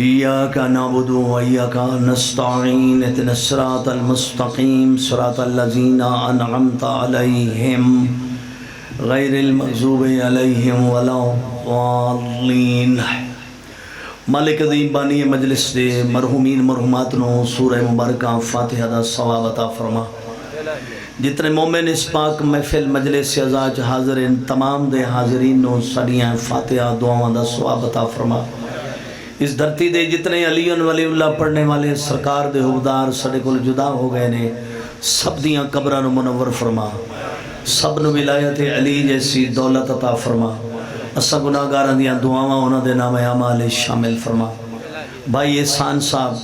إياك نعبد وإياك نستعين اهدنا الصراط المستقيم صراط الذين أنعمت عليهم غير المغضوب عليهم ولا الضالين۔ مالک عظیم بانی مجلس دے مرحومین مرحومات نو سورہ مبارکہ فاتحہ دا ثواب عطا فرما۔ جتنے مومن اس پاک محفل مجلس ازاج حاضر ہیں تمام دے حاضرین نو سڑیاں فاتحہ دعاواں دا ثواب عطا فرما۔ اس دھرتی دے جتنے علی ولی اللہ پڑھنے والے سرکار دے حبدار سڑے کل جدا ہو گئے نے سب دیاں قبران منور فرما، سب نو ولایت علی جیسی دولت عطا فرما، اسا گناہگاراں دیاں دعاواں انہاں دے نام اعمال شامل فرما۔ بھائی احسان صاحب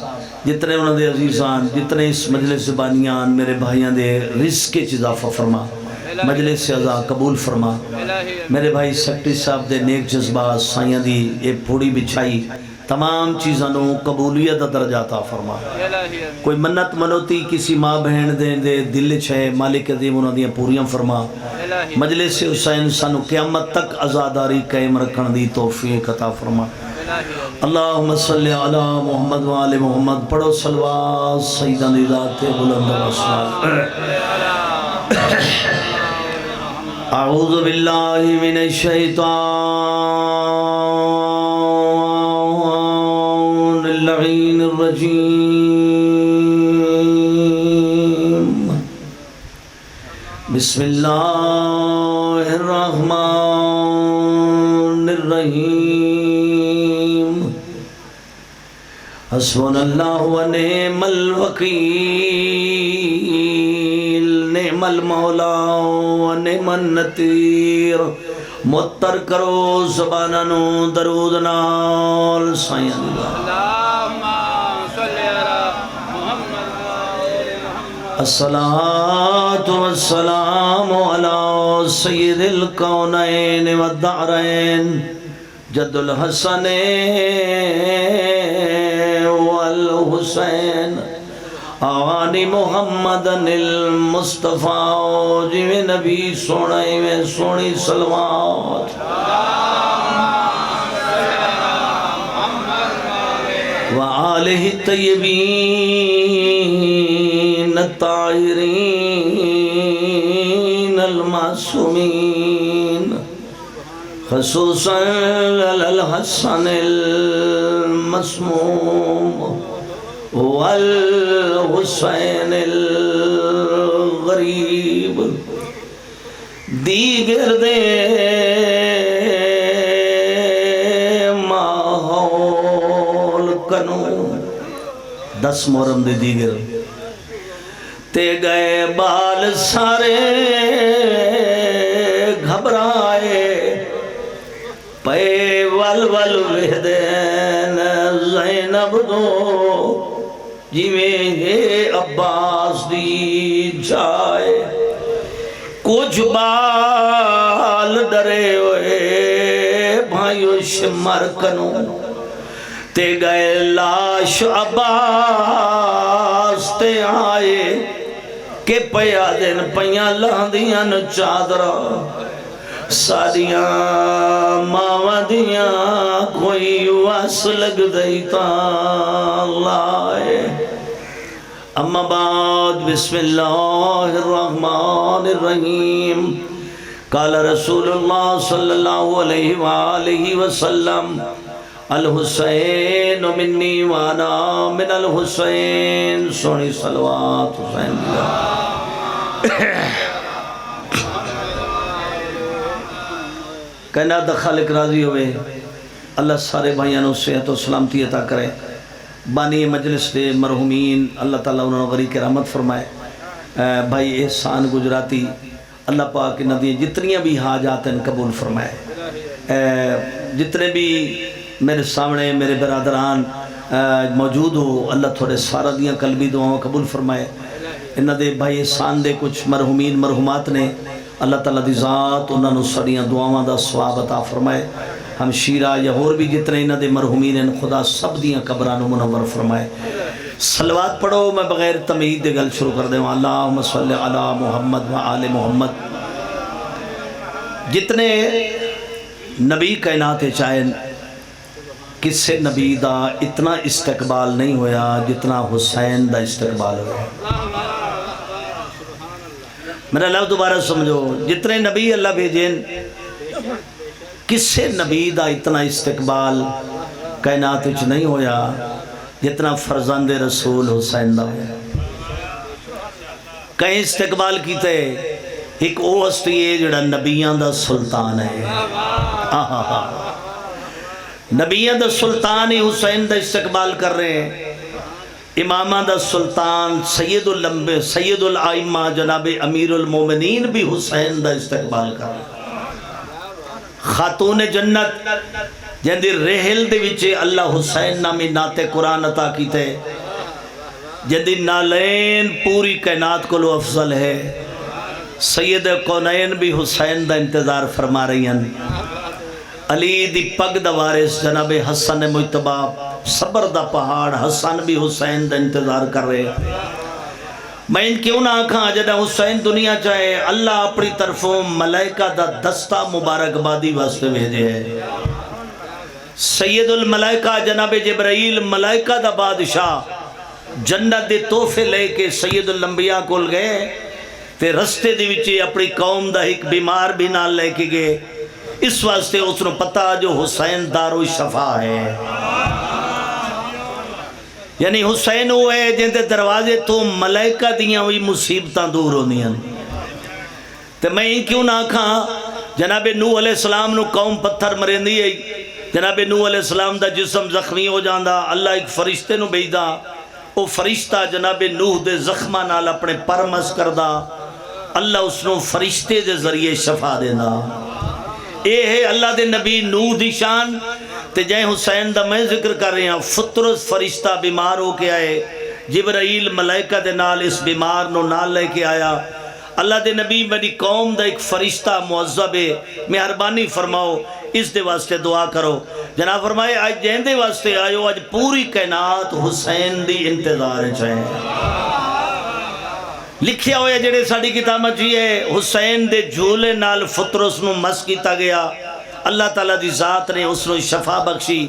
جتنے انہاں دے عزیزان جتنے اس مجلس زبانیان میرے بھائیاں دے رزق کے اضافہ فرما، مجلس عزا قبول فرما۔ میرے بھائی سیکٹری صاحب دے نیک جذبات سائیاں دی اے پھوڑی بچھائی تمام چیزاں نو قبولیت درجہ عطا فرما۔ کوئی منت منوتی کسی ماں بہن دے دل چھے مالک عظیم انہاں دیاں پوریاں فرما۔ مجلس حسین سانو قیامت تک عزاداری قائم رکھن دی توفیق عطا فرما۔ اللہم صلی علی محمد و آل محمد، پڑھو صلوات سیدنا دی ذات بلند و اسلام۔ اعوذ باللہ من الشیطان اللعین الرجیم، بسم اللہ الرحمن الرحیم، حسبنا اللہ و نعم الوکیل، نعم المولا و نعم النصیر۔ متر کرو زبانہ نو درود نال سائیں اللہم صلی علی محمد۔ الصلاة والسلام علی سید الکونین والدارین جد الحسن والحسین آنی محمد المصطفیٰ جویں نبی سونے میں سونی صلوات۔ وآلہ الطیبین الطاہرین المعصومین، خصوصاً الحسن المسموم والحسین الغریب۔ دیگر دے ماحول کنو 10 محرم دے دیگر تے گئے بال سارے گھبرائے پے ول ول وحدین زینب دو جویں ہے عباس دی جائے، کچھ بال ڈرے ہوئے بھائیو شمر کنو تے گئے لاش عباس تے آئے کہ پیا دن پیاں لاندیاں چادرہ ساریاں ماواں دیاں کوئی واس لگ دیتا لائے۔ اما بعد بسم اللہ الرحمن الرحیم، قال رسول اللہ صلی اللہ علیہ وآلہ وسلم الحسین منی وانا من الحسین، سونی صلوات حسین دیا۔ کائنات خالق راضی ہوئے، اللہ سارے بھائیاں نو صحت و سلامتی عطا کرے۔ بانی مجلس دے مرحومین اللہ تعالیٰ انہوں نے غریق رحمت فرمائے۔ بھائی احسان گجراتی اللہ پاک انہاں دی جتنیاں بھی حاجات ہیں قبول فرمائے۔ جتنے بھی میرے سامنے میرے برادران موجود ہو اللہ تھوڑے سارا دیاں قلبی دعاؤں قبول فرمائے۔ انہاں دے بھائی احسان دے کچھ مرحومین مرحومات نے اللہ تعالیٰ دی ذات انہاں نو سڑیاں دعاواں دا ثواب عطا فرمائے۔ ہم شیرہ یا اور بھی جتنے انہاں دے مرحومین ہیں خدا سب دیاں قبرانو منور فرمائے۔ صلوات پڑھو، میں بغیر تمہید دے گل شروع کر دے ہوں۔ اللہم صلی علی محمد و آل محمد۔ جتنے نبی کائنات چاہیں کسے نبی دا اتنا استقبال نہیں ہویا جتنا حسین دا استقبال ہویا. میرا لفظ دوبارہ سمجھو، جتنے نبی اللہ بھیجین کسے نبی دا اتنا استقبال کائنات وچ نہیں ہویا جتنا فرزند رسول حسین دا ہویا. کہیں استقبال کیتے ایک او ہستی ہے جڑا نبیان دا سلطان ہے. نبیان دا سلطان ہی حسین دا استقبال کر رہے ہیں. امامہ دا سلطان سید الائمہ جناب امیر المومنین بھی حسین دا استقبال کر رہے ہیں. خاتون جنت جندی رحل دے وچے اللہ حسین نامی نعت قرآن عطا کیتے، جندی نالین پوری کائنات کو لو افضل ہے. سید کونین بھی حسین دا انتظار فرما رہی ہیں. علی دی پگ دا وارث جناب حسن مجتبی صبر دا پہاڑ حسن بھی حسین دا انتظار کر رہے ہیں. میں ان کیوں نہ آکھاں جدہ حسین دنیا چاہے اللہ اپنی طرفوں ملائکہ دا دستہ مبارک بادی واسطے بھیجے ہے. سید الملائکہ جناب جبرائیل ملائکہ دا بادشاہ جنت دے تحفے لے کے سید الانبیاء کول گئے تے رستے دے وچے اپنی قوم دا ایک بیمار بھی نال لے کے گئے. اس واسطے اس نے پتا جو حسین دارو شفا ہے، یعنی حسین وہ ہے جن دے دروازے تو ملائکہ دیاں ہوئی مصیبتاں دور ہونی ہیں. تو میں کیوں نہ کھاں جناب نوح علیہ السلام نو قوم پتھر مرندی ہے. جناب نوح علیہ السلام دا جسم زخمی ہو جاندہ، اللہ ایک فرشتے نو بھیجدا، وہ فرشتہ جناب نوح دے زخمہ نال اپنے پر مس کردہ، اللہ اس نو فرشتے دے ذریعے شفا دینا. اے ہے اللہ دے نبی نوح دی شان. تے جائیں حسین دا میں ذکر کر رہے ہیں، فطرس فرشتہ بیمار ہو کے آئے، جبرائیل ملائکہ دے نال اس بیمار نو نال لے کے آیا. اللہ دے نبی میری قوم دا ایک فرشتہ معذب ہے، مہربانی فرماؤ اس دے واسطے دعا کرو. جناب فرمائے آج جہن دے واسطے آئیو، آج پوری کائنات حسین دی انتظار چاہیں. لکھیا ہویا جڑے ساڑی کتاب جی ہے حسین دے جھولے نال فطرس نو مس کیتا گیا، اللہ تعالیٰ دی ذات نے اس نو شفا بخشی.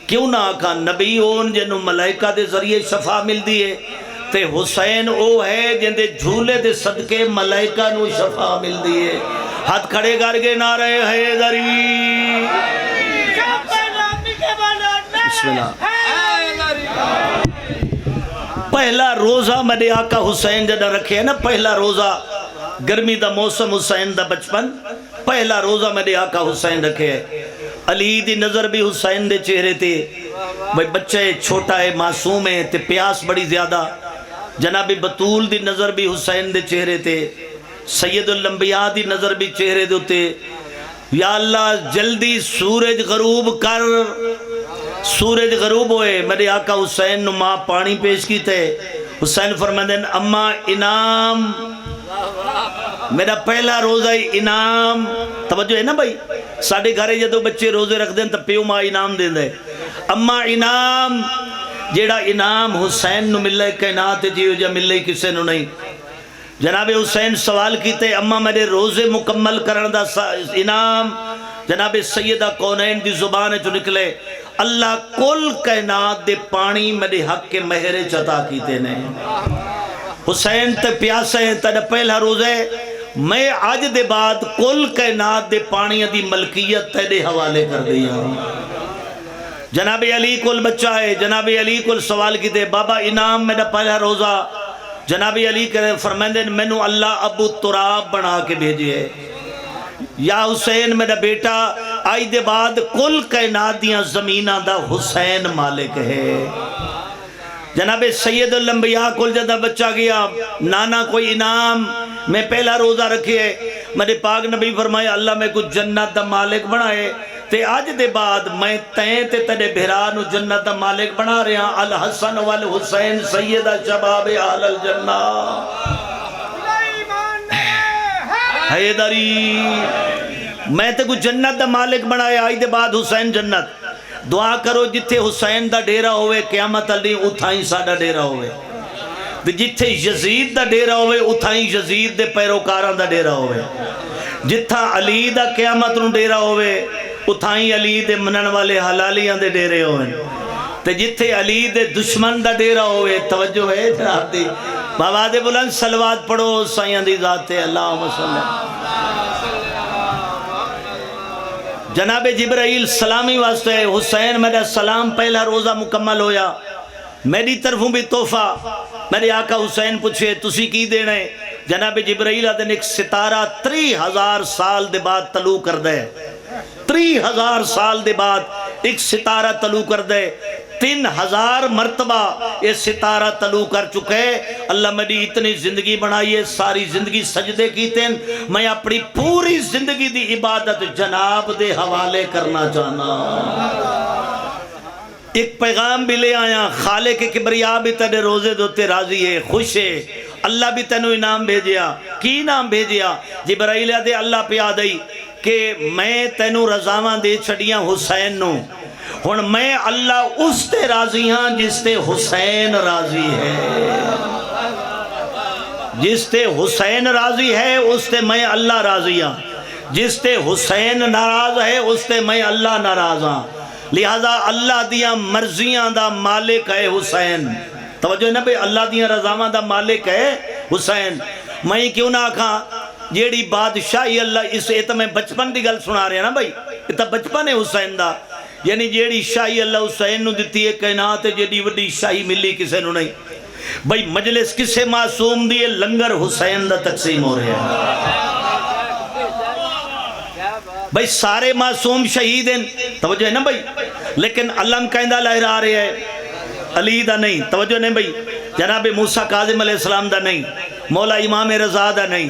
کیوں نہ آکھا نبی ہون جنو ملائکہ دے ذریعے شفا مل دیئے، تے حسین او ہے جن دے جھولے دے صدقے ملائکہ نو شفا مل دیئے. ہاتھ کھڑے کر کے نعرہ حیدری. بسم اللہ. پہلا روزہ میرے آقا حسین جدہ رکھے ہے نا، پہلا روزہ گرمی دا موسم حسین دا بچپن، پہلا روزہ میرے آقا حسین رکھے ہے. علی دی نظر بھی حسین دے چہرے تے، بھئی بچے چھوٹا ہے معصوم ہے تے پیاس بڑی زیادہ. جناب بطول دی نظر بھی حسین دے چہرے تے، سید الانبیاء دی نظر بھی چہرے دوتے. یا اللہ جلدی سورج غروب کر. سورج غروب ہوئے، میرے آقا حسین نو ماں پانی پیش کی تے. حسین فرمائیں اماں انعام، میرا پہلا روزہ انعام. توجہ ہے نا بھائی، ساڑھے گھرے جدو بچے روزے رکھ دیں تو پیو ماں انعام دیں دے. اماں انعام، جیڑا انعام حسین نو ملے کائنات جیو جا ملے کسے نو نہیں. جناب حسین سوال کیتے اماں میرے روزے مکمل کرن دا انعام. جناب سیدہ کونین دی زبان جو نکلے اللہ کل کائنات دے پانی میرے حق کے مہرے چتا کیتے نے. حسین تے پیاسے ہیں تیرے پہلا روزے، میں آج دے بعد کل کائنات دے پانی دی ملکیت تیرے حوالے کر دیا. جناب علی کل بچہ ہے، جناب علی کل سوال کیتے بابا انعام میرا پہلا روزہ. جناب علی کرے فرمائندے مینوں اللہ ابو تراب بنا کے بھیجے. یا حسین میرا بیٹا آئی دے بعد کل کائنات دیاں زمینہ دا حسین مالک ہے. جناب سید الانبیاء کل جدہ بچہ گیا، نانا کوئی انعام میں پہلا روزہ رکھے. میرے پاک نبی فرمایا اللہ میں کچھ جنت دا مالک بنائے تے آج دے بعد میں تین تے تیرے بہرانو جنت دا مالک بنا رہے ہیں. الحسن والحسین سیدہ شباب اہل الجنہ. حیدری میں تے کچھ جنت دا مالک بنایا، آج دے بعد حسین جنت. دعا کرو جتھے حسین دا ڈیرہ ہوئے قیامت علی اتھائیں ساڑا ڈیرہ ہوئے، جتھے یزید دا ڈیرہ ہوئے اتھائیں یزید دے پیروکاران دا ڈیرہ ہوئے، جتھا علی دا قیامت نو ڈیرہ ہوئے اتھائی علی دے منن والے حلالیاں دے ڈیرے ہوئے تے جتھے علی دے دشمن دا ڈیرہ ہوئے توجہ ہے جناب دی بابا دے بلند صلوات پڑھو سائیاں دی ذات اللہم صلی جناب جبرائیل سلامی واسطے حسین میرا سلام پہلا روزہ مکمل ہویا میری طرفوں بھی تحفہ میرے آقا حسین پوچھے تسی کی دینا ہے جناب جبرائیل آدھن ایک ستارہ 30,000 سال دے بعد طلوع کر دے 30,000 سال دے بعد ایک ستارہ طلوع کر دے 3,000 مرتبہ یہ ستارہ طلوع کر چکے اللہ میری اتنی زندگی بنائیے ساری زندگی سجدے کیتے ہیں میں اپنی پوری زندگی دی عبادت جناب دے حوالے کرنا چاہنا ایک پیغام بھی لے آیا خالق کبریا بھی تیرے روزے دوتے راضی ہے خوش ہے اللہ بھی تینوں انعام بھیجیا کی انعام بھیجیا جبرائیل دے اللہ پہ آدھائی کہ میں تینوں رضاواں دے چھڑیاں حسین نو ہن میں اللہ اس تے راضی ہاں جس تے حسین راضی ہے جس تے حسین راضی ہے اس تے میں اللہ راضی ہاں جس تے حسین ناراض ہے اس تے میں اللہ ناراض ہاں لہذا اللہ دیاں مرضیاں دا مالک ہے حسین توجہ نہ بھئی اللہ دیاں رضاواں دا مالک ہے حسین میں کیوں نہ آکھاں جیڑی بادشاہی اللہ اس ایتا میں بچپن دی گل سنا رہے ہیں نا بھئی ایتا بچپن ہے حسین دا یعنی جیڑی شاہی اللہ حسین نو دیتی ہے کائنات ہے جیڑی وڈی شاہی ملی کسے نو نہیں بھئی مجلس کسے معصوم دیئے لنگر حسین دا تقسیم ہو رہے ہیں بھئی سارے معصوم شہید ہیں توجہ ہے نا بھئی لیکن علم کائندہ لہرا رہے ہیں علی دا نہیں توجہ نہیں بھئی جناب موسیٰ کاظم علیہ السلام دا نہیں مولا امام رضا دا نہیں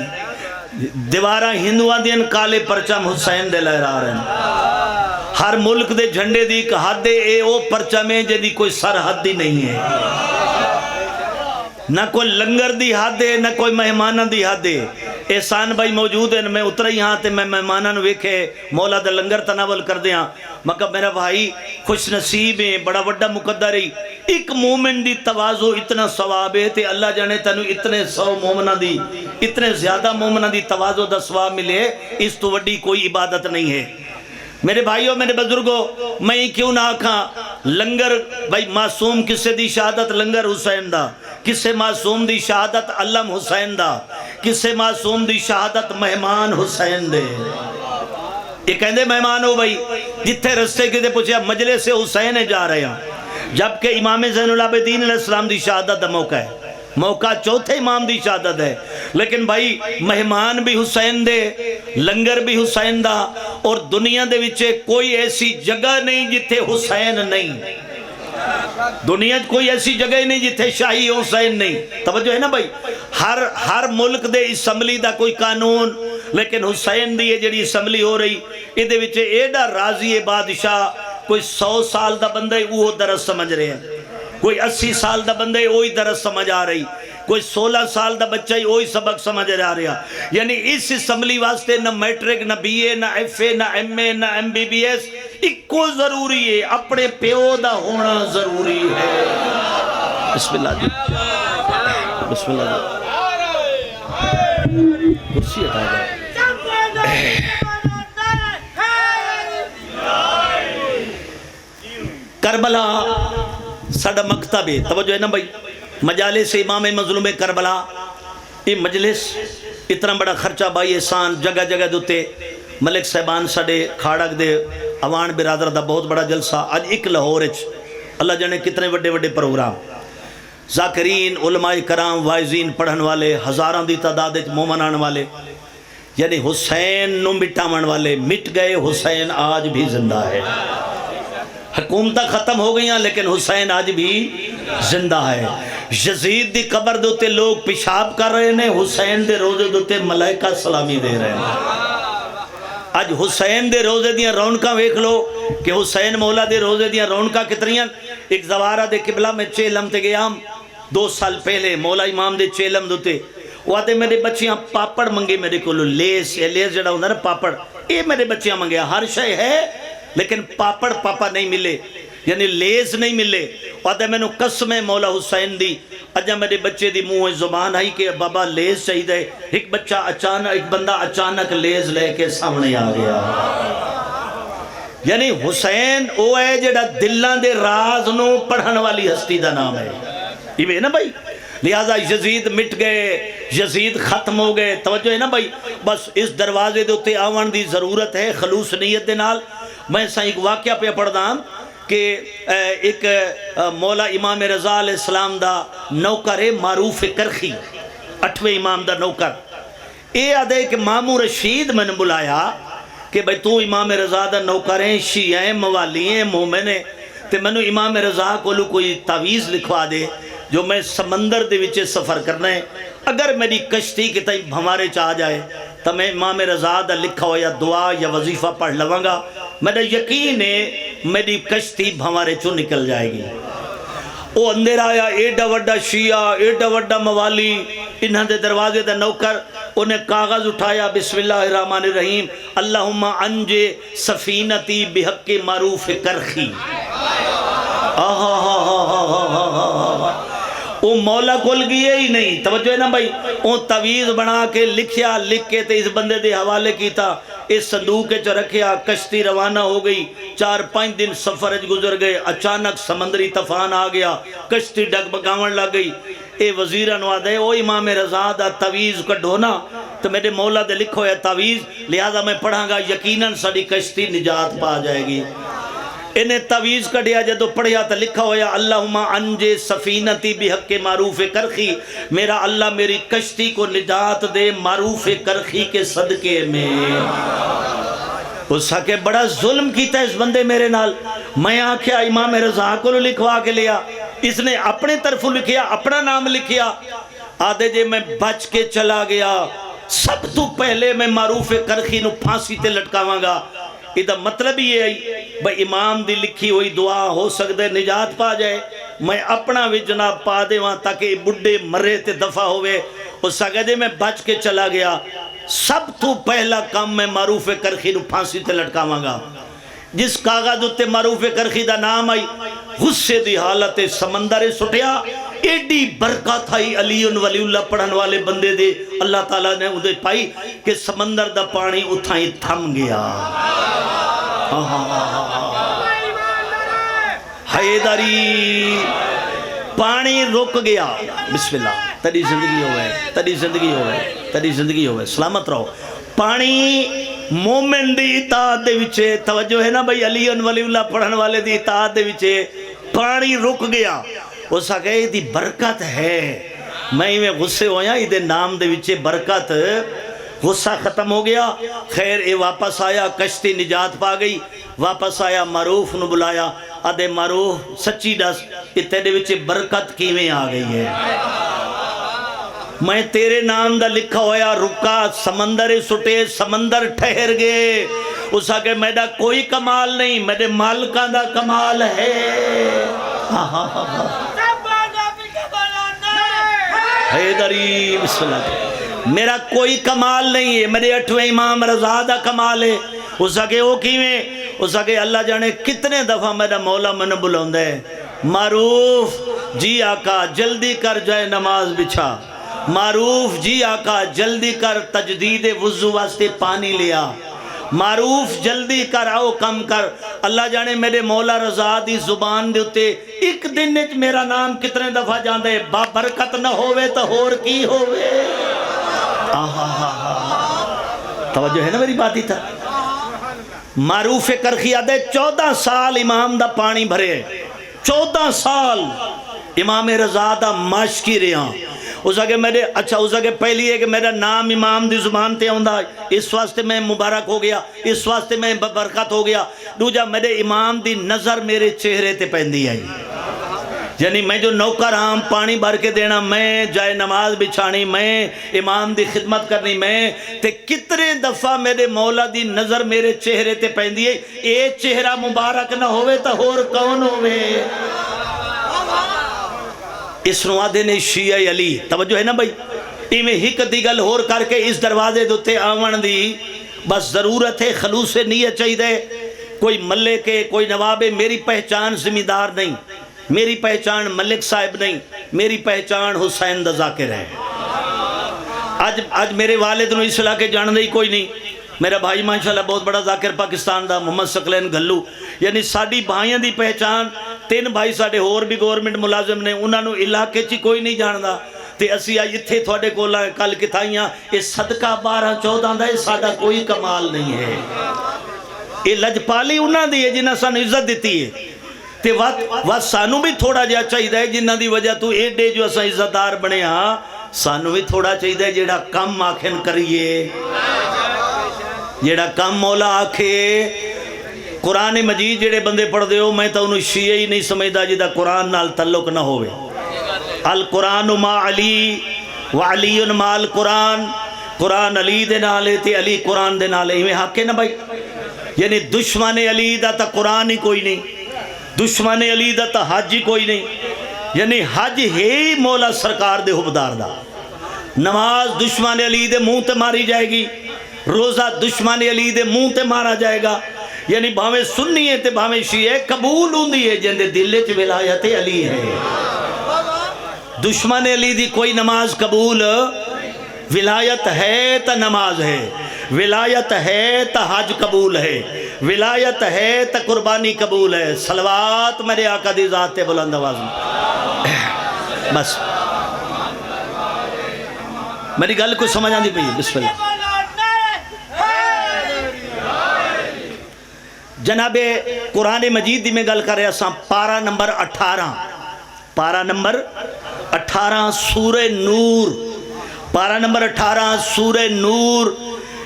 دیوارہ ہندوان دین کالے پرچم حسین دے لہرا رہے ہیں ہر ملک دے جھنڈے دی ایک حد دے اے او پرچمیں جدی کوئی سرحد دی نہیں ہے نہ کوئی لنگر دی حد ہے نہ کوئی مہمانہ دی حد ہے احسان بھائی موجود ہیں میں اترا ہی ہاں تے میں مہمانہ نو ویکھے مولا دا لنگر تناول کر دیاں مکہ میرا بھائی خوش نصیب ہیں بڑا وڈا مقدر ہے ایک مومن دی تواضع اتنا ثواب ہے تے اللہ جانے تنو اتنے 100 مومنہ دی اتنے زیادہ مومنہ دی تواضع دا ثواب ملے اس تو وڈی کوئی عبادت نہیں ہے میرے بھائیوں میرے بزرگوں میں کیوں نہ آکھاں لنگر بھائی معصوم کسے دی شہادت لنگر حسین دا کسے معصوم دی شہادت علم حسین دا کسے معصوم دی شہادت مہمان حسین دے یہ کہندے مہمان ہو بھائی جتھے رستے کتے پوچھے مجلس حسین جا رہے ہیں جبکہ امام زین العابدین علیہ السلام دی شہادت دا موقع ہے موقع چوتھے امام دی شہادت ہے لیکن بھائی مہمان بھی حسین دے لنگر بھی حسین دا اور دنیا دے وچے کوئی ایسی جگہ نہیں جتھے حسین نہیں دنیا کوئی ایسی جگہ نہیں جتھے شاہی حسین نہیں توجہ ہے نا بھائی ہر ملک دے اسمبلی دا کوئی قانون لیکن حسین دی جڑی اسمبلی ہو رہی ادھے وچے ایڈا راضی بادشاہ کوئی 100 سال دا بندہ وہ درس سمجھ رہے ہیں کوئی 80 سال دا بندہ وہی درس سمجھ آ رہی کوئی 16 سال دا بچہ وہی سبق سمجھ آ رہا یعنی اس اسمبلی واسطے نہ میٹرک نہ بی اے نہ ایف اے نہ ایم اے نہ ایم بی بی ایس ایکو ضروری ہے اپنے پیو دا ہونا ضروری ہے بسم اللہ جی بسم اللہ جی کرسی ہٹا جائے کربلا ساڑھا مکتب ہے توجہ ہے نا بھائی مجالس امام مظلوم کربلا یہ مجلس اتنا بڑا خرچہ بائی احسان جگہ جگہ دوتے ملک صاحبان ساڑھے کھاڑک دے اوان برادر دا بہت بڑا جلسہ آج ایک لاہورچ اللہ جانے کتنے وڈے وڈے پروگرام ذاکرین علماء کرام وائزین پڑھن والے ہزاران دی تعداد مومن آن والے یعنی حسین نو مٹاون والے مٹ گئے حسین آج بھی زندہ ہے حکومتہ ختم ہو گئی ہیں لیکن حسین آج بھی زندہ ہے یزید دی قبر دوتے لوگ پیشاب کر رہے ہیں حسین دے روزے دوتے ملائکہ سلامی دے رہے ہیں آج حسین دے روزے دیاں رونکاں ویکھ لو کہ حسین مولا دے روزے دیاں رونکاں کتنیاں ایک زوارہ دے قبلہ میں چیلم تے گیا 2 سال پہلے مولا امام دے چیلم دوتے وہ آتے میرے بچیاں پاپڑ منگے میرے کو لیس جڑا ہوندہ نا پاپڑ یہ میرے بچیاں منگیا ہر شے ہے لیکن پاپڑ پاپا نہیں ملے یعنی لیز نہیں ملے وعدہ میں نے قسم مولا حسین دی اجا میرے بچے دی منہ زبان آئی کہ بابا لیز چاہی دے ایک بچہ اچانک ایک بندہ اچانک لیز لے کے سامنے آ گیا یعنی حسین وہ ہے جڑا دلان دے راز نو پڑھن والی ہستی دا نام ہے، یہ نا بھائی. لہذا یزید مٹ گئے، یزید ختم ہو گئے. توجہ ہے نا بھائی. بس اس دروازے دے اتے آون دی ضرورت ہے خلوص نیت دے نال. میں ایک واقعہ پہ پڑھدا کہ ایک مولا امام رضا علیہ السلام دا نوکر ہے معروف کرخی، 8ویں امام دا نوکر. اے آدھے کہ مامو رشید میں نے بلایا کہ بھئی تو امام رضا دا نوکر ہیں، شیعہ ہیں، موالی ہیں، مومن ہیں، تے میں نے امام رضا کو کوئی تعویز لکھوا دے جو میں سمندر دے وچے سفر کرنا ہے، اگر میری کشتی کی طرف ہمارے چاہ جائے تو میں امام رضا دا لکھا ہو یا دعا یا وظیفہ پڑھ لوں گا، میرا یقین ہے میری کشتی ہمارے چوں نکل جائے گی. وہ اندر آیا، ایڈا وڈا شیعہ، ایڈا وڈا موالی، انہاں دے دروازے دا نوکر. انہیں کاغذ اٹھایا، بسم اللہ الرحمن الرحیم، اللہم انجے سفینتی بحق معروف کرخی. وہ مولا کھل گئے ہی نہیں. توجہ ہے نا بھائی. وہ تعویذ بنا کے لکھیا، لکھ کے تے اس بندے دے حوالے کیتا، اس صندوق چ رکھیا. کشتی روانہ ہو گئی، 4-5 دن سفر گزر گئے. اچانک سمندری طوفان آ گیا، کشتی ڈگمگاون لگ گئی. اے وزیرہ نو آدھے او امام رضا دا تعویذ کڈھو نا، تو میرے مولا دے لکھو ہے تعویذ، لہذا میں پڑھاں گا، یقیناً ساری کشتی نجات پا جائے گی. انہیں تعویذ کڈھیا، جدو پڑھیا تو لکھا ہویا اللہم انجے سفینتی بحق معروف کرخی، میرا اللہ میری کشتی کو نجات دے معروف کرخی کے صدقے میں. اس کے بڑا ظلم کیتا اس بندے میرے نال. میں آکھیا امام رضا کو لکھوا کے لیا، اس نے اپنے طرف لکھیا، اپنا نام لکھیا. آدھے جے میں بچ کے چلا گیا، سب تو پہلے میں معروف کرخی نو پھانسی تے لٹکاواں گا. یہ مطلب یہ ہے بھئی امام دی لکھی ہوئی دعا ہو سکتے نجات پا جائے، میں اپنا بھی جناب پا دے وہاں تاکہ بڈھے مرے تے دفع ہوئے. اس سگدے میں بچ کے چلا گیا، سب تو پہلا کام میں معروف کرخی نو پھانسی تے لٹکاواں گا. جس کاغذ اتے معروف کرخی دا نام آئی، غصے دی حالت سمندر سٹیا. ایڈی برکت آئی علی ولی اللہ پڑھن والے بندے دے، اللہ تعالیٰ نے ادھے پائی کہ سمندر دا پانی اتھائیں تھم گیا. حیدری پانی رک گیا. بسم اللہ، تیری زندگی ہوئے، تیری زندگی ہوئے، تیری زندگی ہوئے، سلامت رہو. پانی مومن دی اطاعت دے وچے، توجہ ہے نا بھئی، علی ولی اللہ پڑھن والے دی اطاعت دے وچے پانی رک گیا. اس آگے یہ دی برکت ہے. میں غصے ہویا، یہ دے نام دے وچے برکت. غصہ ختم ہو گیا. خیر اے واپس آیا، کشتی نجات پا گئی. واپس آیا، معروف نو بلایا. آدھے معروف سچی دس، یہ تیرے وچے برکت کیویں آ گئی ہے؟ میں تیرے نام دا لکھا ہویا رکا، سمندر سٹے، سمندر ٹھہر گئے. اس آگے میرا کوئی کمال نہیں، میرے مالکاں دا کمال ہے. حیدری بسم اللہ، میرا کوئی کمال نہیں ہے، میرے 8ویں امام رضا دا کمال ہے. اس آگے وہ کیویں؟ اس آگے اللہ جانے کتنے دفعہ میرا مولا میں نے بلاؤں ہے، معروف جی آقا جلدی کر جائے نماز بچھا، معروف جی آقا جلدی کر تجدید وضو واسطے پانی لیا، معروف جلدی کر آؤ کم کر. اللہ جانے میرے مولا رضا دی زبان دے ہوتے ایک دن نیچ میرا نام کتنے دفعہ جاندے. با برکت نہ ہوئے تو ہور کی ہوئے. توجہ ہے نا میری بات ہی تھا. معروف کرخی آدھے 14 سال امام دا پانی بھرے، 14 سال امام رضا دا ماشکی رہا. اس آگے میرے اچھا اس آگے پہلی ہے کہ میرا نام امام دی زبان تے ہوندہ، اس واسطے میں مبارک ہو گیا، اس واسطے میں برکت ہو گیا. دوجہ میرے امام دی نظر میرے چہرے تے پہندی آئی. یعنی میں جو نوکر ہاں پانی بھر کے دینا، میں جائے نماز بچھانی، میں امام دی خدمت کرنی، میں تے کتنے دفعہ میرے مولا دی نظر میرے چہرے تے پہندی ہے. اے چہرہ مبارک نہ ہوئے تو اور کون ہوئے؟ اس نوادے نے شیعہ علی. توجہ ہے نا بھائی. ایمیں ہک دی گل ہور کر کے اس دروازے دوتے آون دی بس ضرورت ہے خلوص نیت چاہیے. کوئی ملک کے کوئی نواب، میری پہچان زمیندار نہیں، میری پہچان ملک صاحب نہیں، میری پہچان حسین دا ذاکر ہے. آج میرے والد نو اصلاح کے جان دے کوئی نہیں. میرا بھائی ماشاءاللہ بہت بڑا ذاکر پاکستان دا محمد ثقلین گھلو، یعنی ساڑی بھائیاں دی پہچان 3 بھائی ساڑے اور بھی گورنمنٹ ملازم نے، انہاں نو علاقے چی کوئی نہیں جاندا تے اسی آج اتھے تھوڑے کولا کل کتھائیاں یہ صدقہ 12-14 دا یہ ساڑا کوئی کمال نہیں ہے، یہ لجپالی انہاں دی ہے جنہاں سانو عزت دیتی ہے تے وقت سانو بھی تھوڑا جا چاہی دا ہے جنہاں دی وجہ تو ایڈے جو اساں عزت دار بنے ہاں، سانو بھی تھوڑا چاہی دا ہے جیڑا کم آکھن کریے، جیڑا کم مولا آکھے۔ قرآن مجید جیڑے بندے پڑھ دے ہو میں تو انہوں شیعہ ہی نہیں سمجھدا جیدہ قرآن نال تعلق نہ ہوئے۔ القرآن ما علی وعلی ما القرآن، قرآن علی دے نالے تے علی قرآن دے نالے، ہمیں حق ہے نا بھائی، یعنی دشمن علی دا تا قرآن ہی کوئی نہیں، دشمن علی دا تا حج ہی کوئی نہیں، یعنی حج ہی مولا سرکار دے حبدار دا، نماز دشمن علی دے منہ تے ماری جائے گی، روزہ دشمن علی دے منہ تے مارا جائے گا، یعنی بھاویں سنی ہے تے بھاویں شیعہ قبول ہوندی ہے جن دے دل وچ ولایت علی ہے۔ دشمن علی دی کوئی نماز قبول، ولایت ہے تا نماز ہے، ولایت ہے تا حج قبول ہے، ولایت ہے تا قربانی قبول ہے۔ صلوات میرے آقا دی ذات تے بلند آواز میں، بس میری گل کو سمجھ آندی پئی، بسم اللہ۔ جناب قرآن مجید دی میں گل کر رہا ساں، پارہ نمبر 18، پارہ نمبر 18 سورہ نور، پارہ نمبر 18 سورہ نور،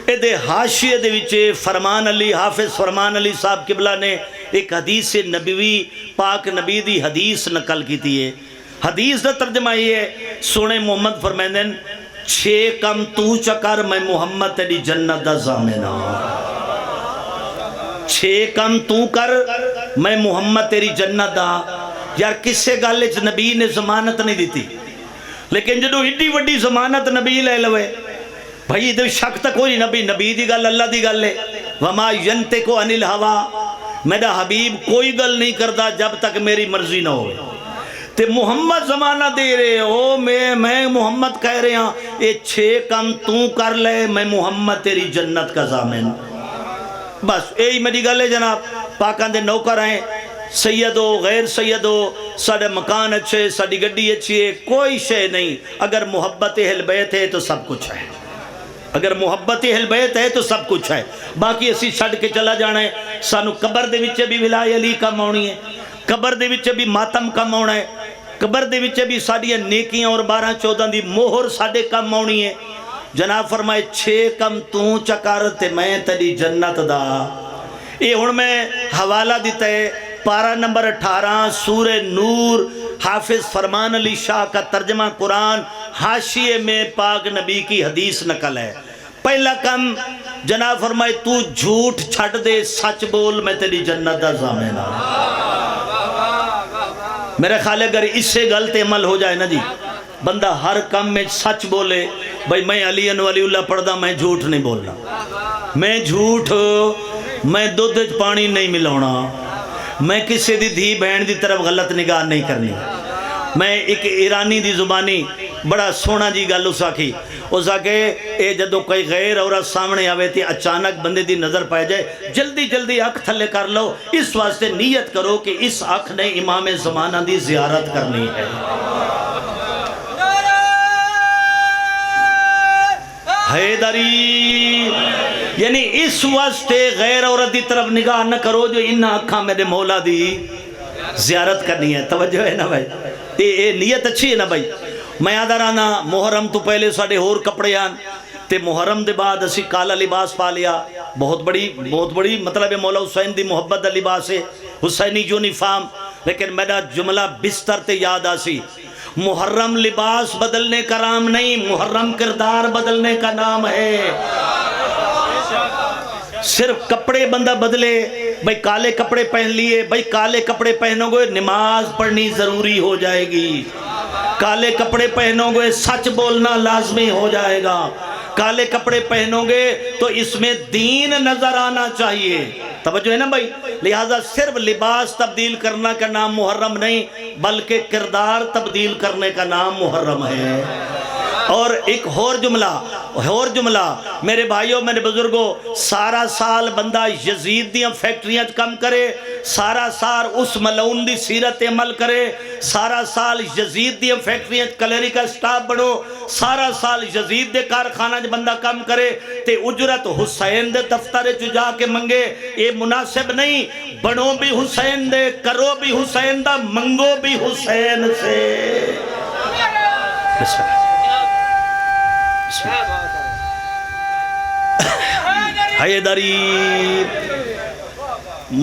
اے دے حاشیے دے وچے فرمان علی حافظ فرمان علی صاحب قبلہ نے ایک حدیث نبوی پاک نبی دی حدیث نقل کی تھی ہے۔ حدیث دا ترجمہ یہ ہے، سونے محمد فرمائندن 6 کم تو چکر میں محمد تیری جنت دا زامنہ، 6 کم تو کر میں محمد تیری جنت دا۔ یار کسے گالے چھ نبی نے ضمانت نہیں دیتی، لیکن جدو ایڈی وڈی ضمانت نبی لے لوے بھائی دو شک تک کوئی نبی دی گل اللہ دی گل ہے۔ وما ینتقو عن الہوا، میرا حبیب کوئی گل نہیں کردا جب تک میری مرضی نہ ہوئے، تے محمد زمانہ دے رہے ہو، میں محمد کہہ رہے ہاں اے 6 کم تو کر لے میں محمد تیری جنت کا ضامن۔ بس یہی میری گل ہے جناب، پاکان دے نوکر ہیں، سید ہو غیر سید ہو، ساڑے مکان اچھے ساڑی گڈی اچھی ہے، کوئی شے نہیں، اگر محبت اہل بیت ہے تو سب کچھ ہے، اگر محبت اہل بیت ہے تو سب کچھ ہے۔ باقی اسی چھڑ کے چلا جانا ہے، سانو قبر دے وچے بھی ولایت علی کم آنی ہے، قبر دے وچے بھی ماتم کم آنا ہے، قبر دے وچے بھی ساڑیاں نیکیاں اور 12-14 دی مہر ساڑے کم آنی ہے۔ جناب فرمائے 6 کم تو چکر تے میں تیری جنت دا۔ یہ ہن میں حوالہ دیتا ہے پارہ نمبر 18 سورہ نور، حافظ فرمان علی شاہ کا ترجمہ قرآن، حاشیے میں پاک نبی کی حدیث نقل ہے۔ پہلا کم جناب فرمائے تو جھوٹ چھٹ دے سچ بول میں تیری جنت دا ضامن ہوں۔ میرے خیال اگر اس سے غلط عمل ہو جائے نا جی، بندہ ہر کم میں سچ بولے، بھائی میں علی ولی اللہ پڑھدا میں جھوٹ نہیں بولنا، میں جھوٹ میں دودھ پانی نہیں ملاونا، میں کسی دی دھی بہن دی طرف غلط نگاہ نہیں کرنی۔ میں ایک ایرانی دی زبانی بڑا سونا جی گل اس آکھی، اس آکھے اے جدو کوئی غیر عورت سامنے آوے تھی اچانک بندے دی نظر پائے جائے، جلدی جلدی اکھ تھلے کر لو، اس واسطے نیت کرو کہ اس اکھ نے امام زمانہ دی زیارت کرنی ہے۔ حیدری، یعنی اس واسطے غیر عورت دی طرف نگاہ نہ کرو جو انہاں اکھاں میرے مولا دی زیارت کرنی ہے۔ توجہ ہے نا بھائی، یہ نیت اچھی ہے نا بھائی۔ میں یاد آنا محرم تو پہلے ساڑے اور کپڑے آن تے محرم دے بعد اسی کالا لباس پا لیا، بہت بڑی مطلب مولا حسین دی محبت دا لباس ہے، حسینی یونیفارم۔ لیکن میرا جملہ بستر تے یاد آسی، محرم لباس بدلنے کا نام نہیں، محرم کردار بدلنے کا نام ہے۔ صرف کپڑے بندہ بدلے، بھائی کالے کپڑے پہن لیے، بھائی کالے کپڑے پہنو گے نماز پڑھنی ضروری ہو جائے گی، کالے کپڑے پہنو گے سچ بولنا لازمی ہو جائے گا، کالے کپڑے پہنو گے تو اس میں دین نظر آنا چاہیے۔ توجہ ہے نا بھائی، لہذا صرف لباس تبدیل کرنا کا نام محرم نہیں، بلکہ کردار تبدیل کرنے کا نام محرم ہے۔ اور ایک اور جملہ میرے بھائیوں میرے بزرگوں، سارا سال بندہ یزید دیاں فیکٹریاں کم کرے، سارا سال اس ملعون دی سیرت عمل کرے، سارا سال یزید دیاں فیکٹریاں کلیری کا سٹاف بڑھو، سارا سال یزید دے کارخانہ جو بندہ کم کرے تے اجرت حسین دے دفتر چ جا کے منگے، یہ مناسب نہیں۔ بڑھو بھی حسین دے، کرو بھی حسین دا، منگو بھی حسین سے۔ بسم اللہ حیدری۔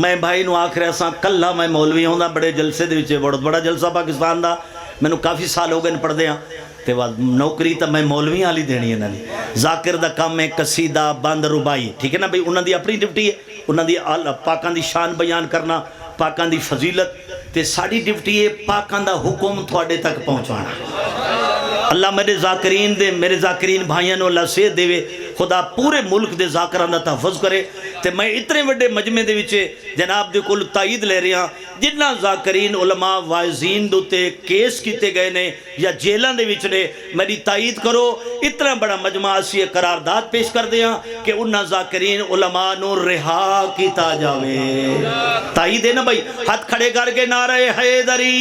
میں بھائی نو آکھ رہا ساں کلہ میں مولوی ہوں دا بڑے جلسے دے وچے، بڑا بڑا جلسہ پاکستان دا، میں نو کافی سال ہو گئے پڑھ دے ہاں تے نوکری تا میں مولوی آلی دینی ہے نا دی۔ ذاکر دا کام ہے قصیدہ بند ربائی، ٹھیک ہے نا بھئی، انہاں دی اپنی ڈیوٹی ہے، انہاں دی پاکاں دی شان بیان کرنا، پاکاں دی فضیلت، تے ساڑی ڈیوٹی ہے پاکاں دا حکم تھوڑے تک پہنچانا۔ اللہ میرے ذاکرین بھائیاں نو اللہ سے دے، خدا پورے ملک دے ذاکران دا تحفظ کرے۔ تے میں اتنے وڈے مجمع دے وچے جناب دے کول تائید لے رہے ہیں، جنہ ذاکرین علماء واعظین دوتے کیس کیتے گئے نے یا جیلان دے وچ نے، میری تائید کرو۔ اتنا بڑا مجمع اسی قرارداد پیش کر دیا کہ انہاں ذاکرین علماء نو رہا کیتا جاوے۔ تائید ہے نا بھائی، ہاتھ کھڑے کر کے نعرہ حیدری۔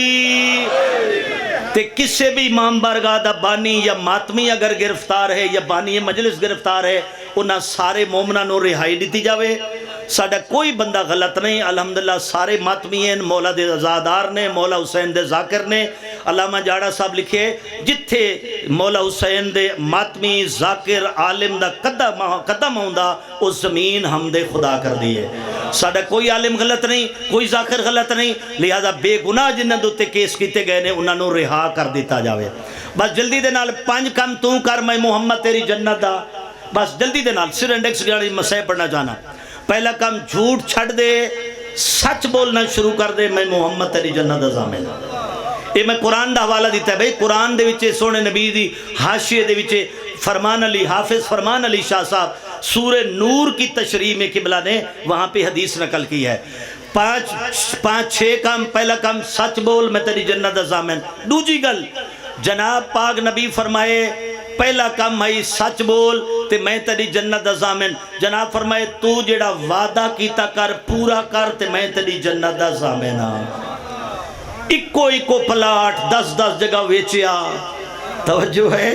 تے کسے بھی امام بارگاہ دا بانی یا ماتمی اگر گرفتار ہے یا بانی مجلس گرفتار ہے، انہاں سارے مومنہ نو رہائی دیتی جاوے۔ ساڑھا کوئی بندہ غلط نہیں، الحمدللہ سارے ماتمی ہیں، مولا دے ازادار نے، مولا حسین دے ذاکر نے۔ علامہ جاڑا صاحب لکھے جتھے مولا حسین دے ماتمی ذاکر عالم دا قدم ہوندہ اس زمین ہم دے خدا کر دیئے۔ ساڑھا کوئی عالم غلط نہیں، کوئی ذاکر غلط نہیں، لہذا بے گناہ جنہ دوتے کیس کیتے گئے نے انہاں نو رہا کر دیتا جاوے۔ بس جلدی دے نال 5 کم تو کر، میں محمد تیری جنت دا۔ بس جلدی دے نال سر انڈیکس گیاری مسئلہ پڑھنا چاہنا۔ پہلا کام جھوٹ چھڑ دے، سچ بولنا شروع کر دے، میں محمد تیری جنت دا ضامن۔ یہ میں قرآن دا حوالہ دیتا ہے بھئی، قرآن دے وچے سونے نبی دی حاشیے دے وچے فرمان علی حافظ فرمان علی شاہ صاحب سورہ نور کی تشریح میں قبلہ نے وہاں پہ حدیث نقل کی ہے۔ 5-6 کام، پہلا کام سچ بول، میں تیری جنت دا ضامن۔ دوجی گل جناب پاک نبی فرمائے پہلا کام ہے سچ بول تے میں تیری جنت دا ضامن۔ جناب فرمائے تو جڑا وعدہ کیتا کر پورا کر تے میں تیری جنت دا ضامن۔ اکو پلاٹ 10 جگہ ویچیا، توجہ ہے،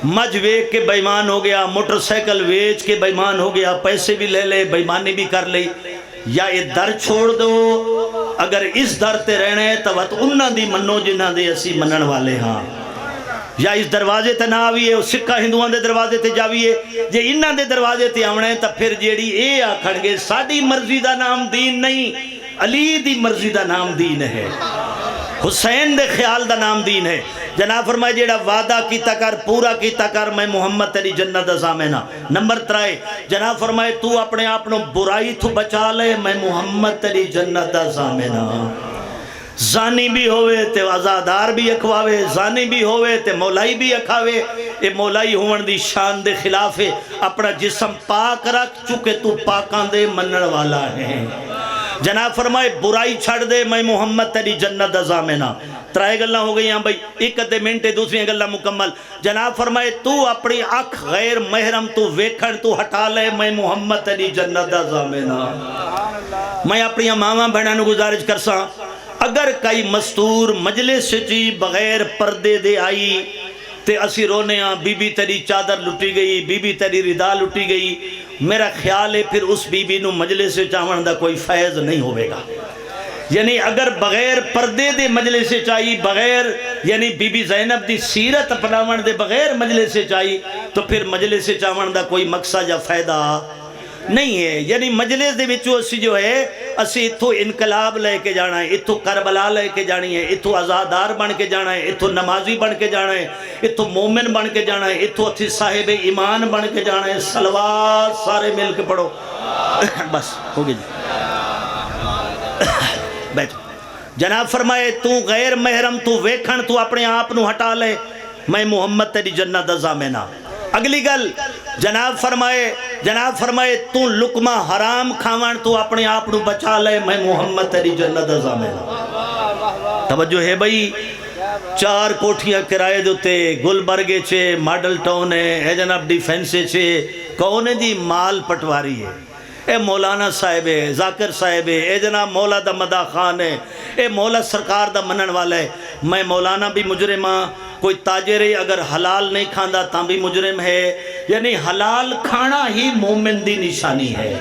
مجھ ویک کے بیمان ہو گیا، موٹر سائیکل ویچ کے بیمان ہو گیا، پیسے بھی لے لے، بیمانی بھی کر لئی۔ یا یہ در چھوڑ دو، اگر اس در تے رہنے تو انہاں دی منو جنہاں دے اسی منن والے ہاں۔ یا اس دروازے تے نہ آویے، سکہ ہندوان دے دروازے تے جاویے، جے انہاں دے دروازے تے آونے تا پھر جیڑی اے آکھن گے ساڑی مرضی دا نام دین نہیں، علی دی مرضی دا نام دین ہے، حسین دے خیال دا نام دین ہے۔ جناب فرمائے جیڑا وعدہ کیتا کر پورا کیتا کر، میں محمد تیری جنت دا ضامن۔ نمبر 3 جناب فرمائے تو اپنے آپنوں برائی تو بچا لے، میں محمد تیری جنت دا ضامن۔ زانی بھی ہوئے تے آزادار بھی اکھواوے، زانی بھی ہوئے تے مولائی بھی اکھاوے، اے مولائی ہون دی شان دے خلاف ہے۔ اپنا جسم پاک رکھ چکے تو پاکان دے منن والا ہے۔ جناب فرمائے برائی چھڑ دے، میں محمد تیری جنت دا ضامن۔ 3 گلہ ہو گئی ہیں بھائی، 1 منٹ دوسری گلہ مکمل۔ جناب فرمائے تو اپنی اکھ غیر محرم تو ویکھن تو ہٹا لے، میں محمد تیری جنت دا ضامن۔ میں اپنی ماما بہنوں نو گزارش کرساں، اگر کئی مستور مجلس چی بغیر پردے دے آئی تے اسی رونے ہاں بی بی تیری چادر لٹی گئی، بی بی تیری ردا لٹی گئی، میرا خیال ہے پھر اس بی بی نو مجلس چاہن دا کوئی فیض نہیں ہوئے گا۔ یعنی اگر بغیر پردے دے مجلس چاہی، بغیر یعنی بی بی زینب دی سیرت اپناون دے بغیر مجلس چاہی، تو پھر مجلس چاہن دا کوئی مقصد یا فائدہ نہیں ہے۔ یعنی مجلس دے وچوں اسی جو ہے اسی اتھو انقلاب لے کے جانا ہے، اتھو کربلا لے کے جانی ہے، اتھو آزادار بن کے جانا ہے، اتھو نمازی بن کے جانا ہے، اتھو مومن بن کے جانا ہے، اتھو اتھی صاحب ایمان بن کے جانا ہے۔ صلوات سارے مل کے پڑھو۔ بس ہو گئی جی، بیٹھو۔ جناب فرمائے تو غیر محرم تو ویکھن تو اپنے آپ نو ہٹا لے، میں محمد تیری جنت دا ضامن۔ اگلی گل جناب فرمائے تو لقمہ حرام کھاون تو اپنے آپ نو بچا لے، میں محمد تیری جنت دا ضامن۔ توجہ ہے بھئی، 4 کوٹھیاں کرائے دوتے گلبرگے چھے ماڈل ٹاؤن ہے اے جناب ڈیفینسے چھے کونے دی مال پٹواری ہے اے مولانا صاحب ہے ذاکر صاحب ہے اے جناب مولا دا مدہ خان ہے اے مولا سرکار دا منن والا ہے میں مولانا بھی مجرم ہاں کوئی تاجر ہے اگر حلال نہیں کھاندہ تاں بھی مجرم ہے یعنی حلال کھانا ہی مومن دی نشانی ہے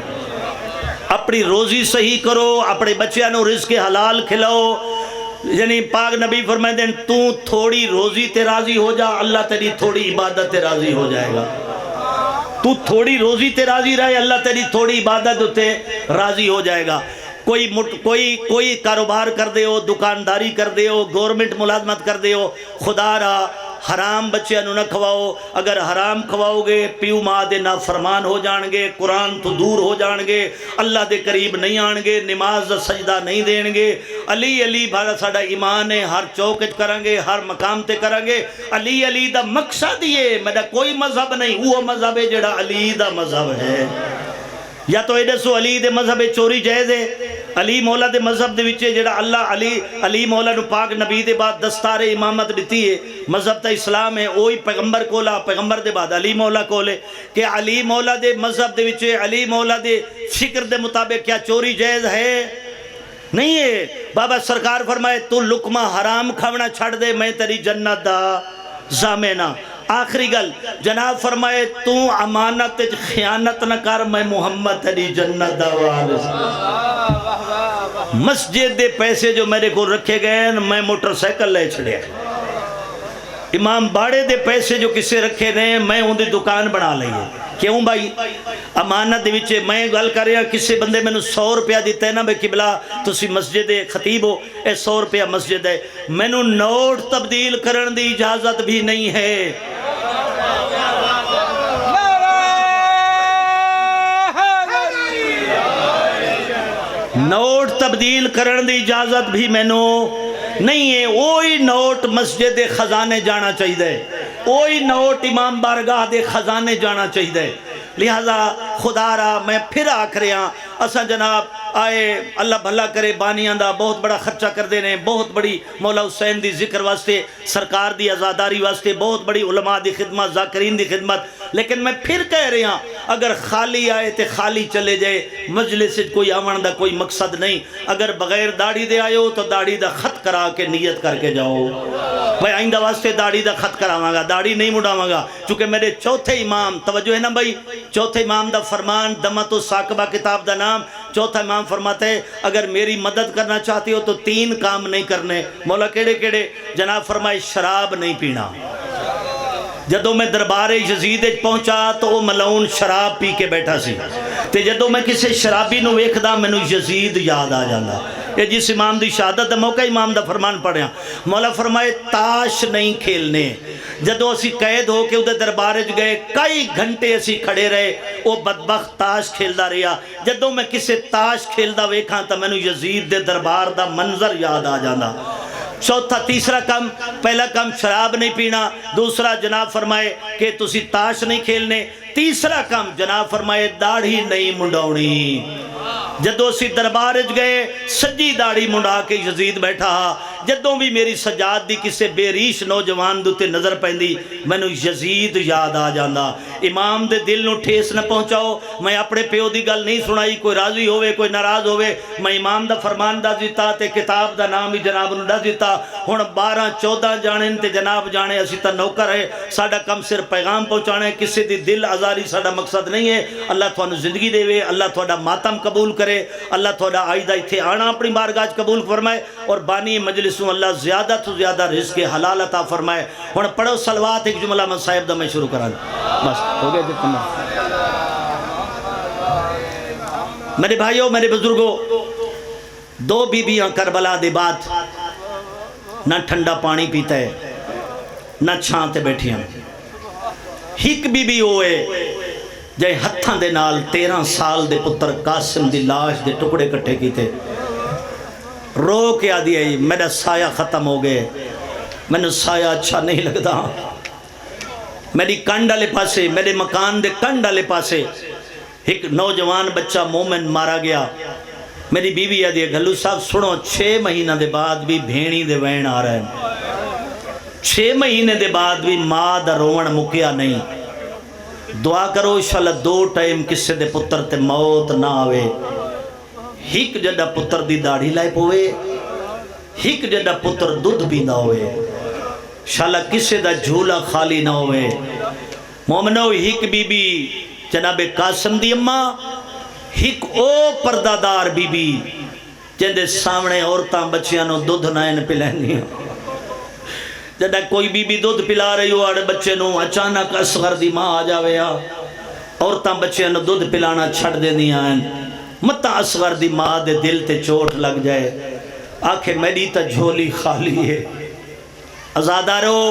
اپنی روزی صحیح کرو اپنے بچیاں نو رزق حلال کھلاؤ یعنی پاک نبی فرمائے دیں تو تھوڑی روزی تے راضی ہو جا اللہ تیری تھوڑی عبادت تے راضی ہو جائے گا تو تھوڑی روزی تے راضی رہے اللہ تیری تھوڑی عبادت تے راضی ہو جائے گا کوئی کاروبار کر دے ہو دکانداری کر دے ہو گورنمنٹ ملازمت کر دے ہو خدا را حرام بچے انہوں نہ کھواؤ اگر حرام کھواؤ گے پیو ماں دے نافرمان ہو جان گے قرآن تو دور ہو جان گے اللہ دے قریب نہیں آن گے نماز دا سجدہ نہیں دین گے علی بھارا ساڑا ایمان ہے ہر چوکت کریں گے ہر مقام تے کریں گے علی دا مقصد یہ میرا کوئی مذہب نہیں وہ مذہب ہے جڑا علی دا مذہب ہے یا تو ایڈے سو علی دے مذہب چوری جائز ہے علی مولا دے مذہب دے وچے جڑا اللہ علی مولا نو پاک نبی دے بعد دستار امامت دیتی ہے مذہب تا اسلام ہے وہی پیغمبر کولا پیغمبر دے بعد علی مولا کولے کہ علی مولا دے مذہب دے وچے علی مولا دے فکر دے مطابق کیا چوری جائز ہے نہیں ہے بابا سرکار فرمائے تو لقمہ حرام کھاونا چھڑ دے میں تیری جنت دا ضامنہ آخری گل جناب فرمائے تو امانت خیانت نہ کر میں محمد تیری جنت دا وارث مسجد دے پیسے جو میرے کو رکھے گئے میں موٹر سائیکل لے چھڑے امام باڑے دے پیسے جو کسے رکھے گئے میں ان دی دکان بنا لئیے کیوں بھائی امانت دے وچے میں گل کر رہا کسے بندے میں نے 100 روپیہ دیتا ہے نا بے قبلہ تو سی مسجد خطیب ہو اے 100 روپیہ مسجد ہے میں نے نوٹ تبدیل کرن دی اجازت بھی نہیں ہے نوٹ تبدیل کرن دی اجازت بھی میں نے نہیں ہے وہی نوٹ مسجد خزانے جانا چاہیے وہی نوٹ امام بارگاہ دے خزانے جانا چاہیے لہذا خدا را میں پھر آکھ رہا ہاں اساں جناب آئے اللہ بھلا کرے بانیاں دا بہت بڑا خرچہ کر دینے بہت بڑی مولا حسین دی ذکر واسطے سرکار دی عزاداری واسطے بہت بڑی علماء دی خدمت ذاکرین دی خدمت لیکن میں پھر کہہ رہا ہاں اگر خالی آئے تے خالی چلے جائے مجلس کوئی آمن دا کوئی مقصد نہیں اگر بغیر داڑھی دے آئے ہو تو داڑھی دا خط کرا کے نیت کر کے جاؤ بھائی آئندہ واسطے داڑھی دا خط کراواں گا داڑھی نہیں مڑاواں گا چونکہ میرے چوتھے امام توجہ ہے نا بھائی چوتھے امام دا فرمان دمت و ثاقبہ کتاب دا نام چوتھا امام فرماتے ہیں اگر میری مدد کرنا چاہتی ہو تو 3 کام نہیں کرنے مولا کیڑے کیڑے جناب فرمائے شراب نہیں پینا جدو میں دربار یزید پہنچا تو وہ ملعون شراب پی کے بیٹھا سی تے جدو میں کسی شرابی نو ویکھدا مینوں یزید یاد آ جاندہ یہ جس امام دی شہادت دا موقع امام دا فرمان پڑھیا مولا فرمائے تاش نہیں کھیلنے جدو اسی قید ہو کے ادھے دربارج گئے کئی گھنٹے اسی کھڑے رہے وہ بدبخت تاش کھیلدا رہیا جدو میں کسی تاش کھیلدا ویکھاں تا مینوں یزید دے دربار دا منظر یاد آ جاندہ چوتھا تیسرا کام پہلا کام شراب نہیں پینا دوسرا جناب فرمائے کہ تسی تاش نہیں کھیلنے تیسرا کام جناب فرمائے داڑھی نہیں منڈاؤنی جدو اسی دربارج گئے سجی داڑھی منڈا کے یزید بیٹھا جدوں بھی میری سجاد دی کسے بے ریش نوجوان دوتے نظر پہندی میں نو یزید یاد آ جاندہ امام دے دل نو ٹھیس نہ پہنچاؤ میں اپنے پیو دی گل نہیں سنائی کوئی راضی ہوئے کوئی ناراض ہوئے میں امام دا فرمان دا دیتا تے کتاب دا نام ہی جناب نو دا دیتا ہون 12-14 جانے تے جناب جانے اسی تا نوکر ہے ساڑا کم صرف پیغام پہنچانے کسی دی دل آزاری ساڑا مقصد نہیں ہے اللہ تھوانو زندگی دے وے اللہ تھوڑا ماتم قبول کرے اللہ تھوڑا آئیدہ اتھے آنا اپنی بارگاہ قبول فرمائے اور بانی مجلسوں اللہ زیادہ تو زیادہ رزق حلال عطا فرمائے ہون پڑھو صلوات ایک جملہ میں صاحب دا میں شروع کرانا بس ہو گئے جتنا میرے بھائیوں میرے بزرگوں 2 بیبیاں کربلا دے بعد نہ ٹھنڈا پانی پیتا ہے نہ چھانتے بیٹھیاں ہک بی ہوئے جائے ہتھاں دے نال 13 سال دے پتر قاسم دی لاش دے ٹکڑے کٹھے کی تھے رو کے آدھی آئی میرا سایہ ختم ہو گئے میں نے سایہ اچھا نہیں لگتا میری کنڈا لے پاسے میرے مکان دے کنڈا لے پاسے ایک نوجوان بچہ مومن مارا گیا میری بیوی آدھی ہے گھلو صاحب سنو 6 مہینہ دے بعد بھی بھینی دے وین آ رہے ہیں 6 مہینے دے بعد بھی ماں دا روون مکیا نہیں. دعا کرو انشاءاللہ 2 ٹائم کسے دے پتر تے موت نہ آوے. ہک جڑا پتر دی داڑھی لائے پوے، ہک جڑا پتر دودھ پیندا ہوئے، انشاءاللہ کسے دا جھولا خالی نہ ہوئے. مومنو ہک بی بی جناب قاسم دی اماں، ہک او پردادار بی بی جندے سامنے عورتاں بچیاں نو دودھ نائن پلینی. جدہ کوئی بی بی دودھ پلا رہی ہو آڑے بچے نو اچانک اصغر دی ماں آ جاوے عورتاں بچے نو دودھ پلانا چھڑ دے دیا ہیں. متا اصغر دی ماں دے دل تے چوٹ لگ جائے، آکھے میری تا جھولی خالی ہے. ازادارو